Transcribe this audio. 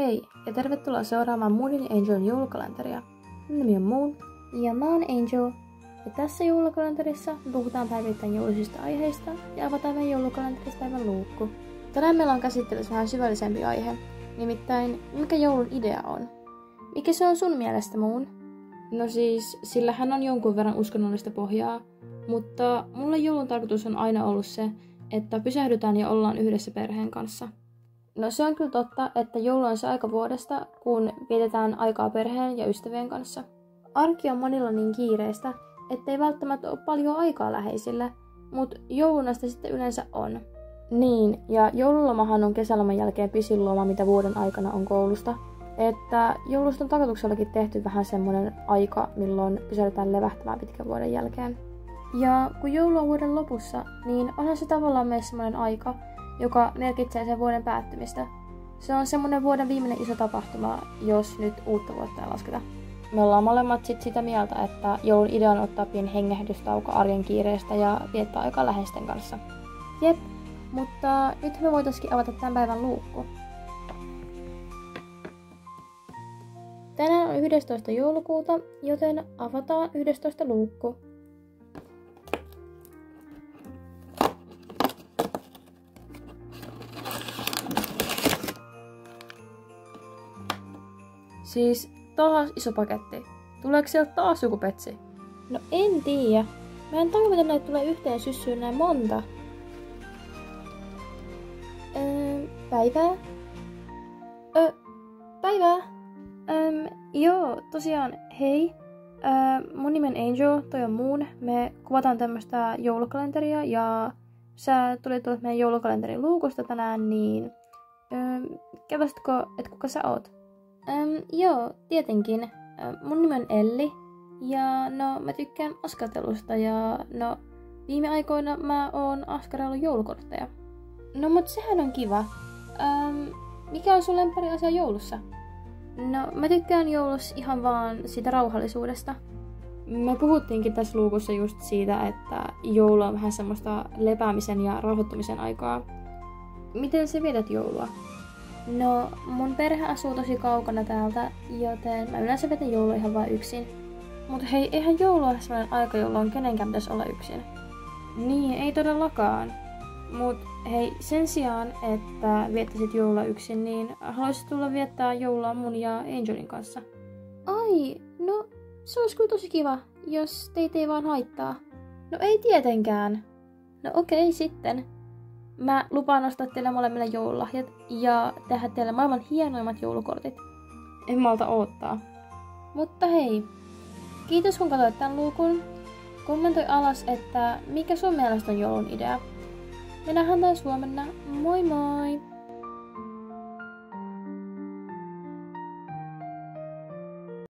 Hei ja tervetuloa seuraamaan Moonin ja Angelin joulukalenteria. Mun nimi on Moon ja mä oon Angel. Ja tässä joulukalenterissa puhutaan päivittäin joulusista aiheista ja avataan meidän joulukalenterispäivän luukku. Tänään meillä on käsittelyssä vähän syvällisempi aihe, nimittäin mikä joulun idea on? Mikä se on sun mielestä, Moon? No siis, sillähän on jonkun verran uskonnollista pohjaa, mutta mulle joulun tarkoitus on aina ollut se, että pysähdytään ja ollaan yhdessä perheen kanssa. No se on kyllä totta, että joulu on se aika vuodesta, kun vietetään aikaa perheen ja ystävien kanssa. Arki on monilla niin kiireistä, ettei välttämättä ole paljon aikaa läheisille, mutta jouluna sitä sitten yleensä on. Niin, ja joululomahan on kesäloman jälkeen pisin loma, mitä vuoden aikana on koulusta. Että joulusta on tarkoituksellakin tehty vähän semmoinen aika, milloin pysähdytään levähtämään pitkän vuoden jälkeen. Ja kun joulu on vuoden lopussa, niin onhan se tavallaan myös semmoinen aika, joka merkitsee sen vuoden päättymistä. Se on semmoinen vuoden viimeinen iso tapahtuma, jos nyt uutta vuotta ei lasketa. Me ollaan molemmat sitä mieltä, että joulun idea on ottaa pieni hengähdystauko arjen kiireestä ja viettää aikaa läheisten kanssa. Jep, mutta nyt me voitaisiin avata tämän päivän luukku. Tänään on 11. joulukuuta, joten avataan 11. luukku. Siis taas iso paketti. Tuleeko sieltä taas joku petsi? No en tiedä. Mä en tajua, miten näitä tulee yhteen syssyyn näin monta. Päivää? Päivää? Joo, tosiaan, hei. Mun nimi on Angel, toi on Moon. Me kuvataan tämmöstä joulukalenteria ja sä tulit tuolta meidän joulukalenterin luukusta tänään, niin kertoisitko, että kuka sä oot? Joo, tietenkin. Mun nimi on Elli ja no mä tykkään askartelusta ja no viime aikoina mä oon askarellut joulukortteja. No mut sehän on kiva. Mikä on sun lemppari asia joulussa? No mä tykkään joulussa ihan vaan siitä rauhallisuudesta. Me puhuttiinkin tässä luukussa just siitä, että joulu on vähän semmoista lepäämisen ja rauhoittumisen aikaa. Miten sä vietät joulua? No, mun perhe asuu tosi kaukana täältä, joten mä yleensä vetän joulua ihan vaan yksin. Mut hei, eihän joulu ole sellainen aika, jolloin kenenkään pitäisi olla yksin. Niin, ei todellakaan. Mut hei, sen sijaan, että viettäisit joulua yksin, niin haluaisit tulla viettää joulua mun ja Angelin kanssa. Ai, no se olisi kyllä tosi kiva, jos teitä ei vaan haittaa. No ei tietenkään. No okei, sitten. Mä lupaan ostaa teille molemmille joululahjat ja tehdä teille maailman hienoimmat joulukortit. En malta odottaa. Mutta hei, kiitos kun katsoit tämän luukun. Kommentoi alas, että mikä sun mielestä on joulun idea. Me nähdään taas huomenna. Moi moi!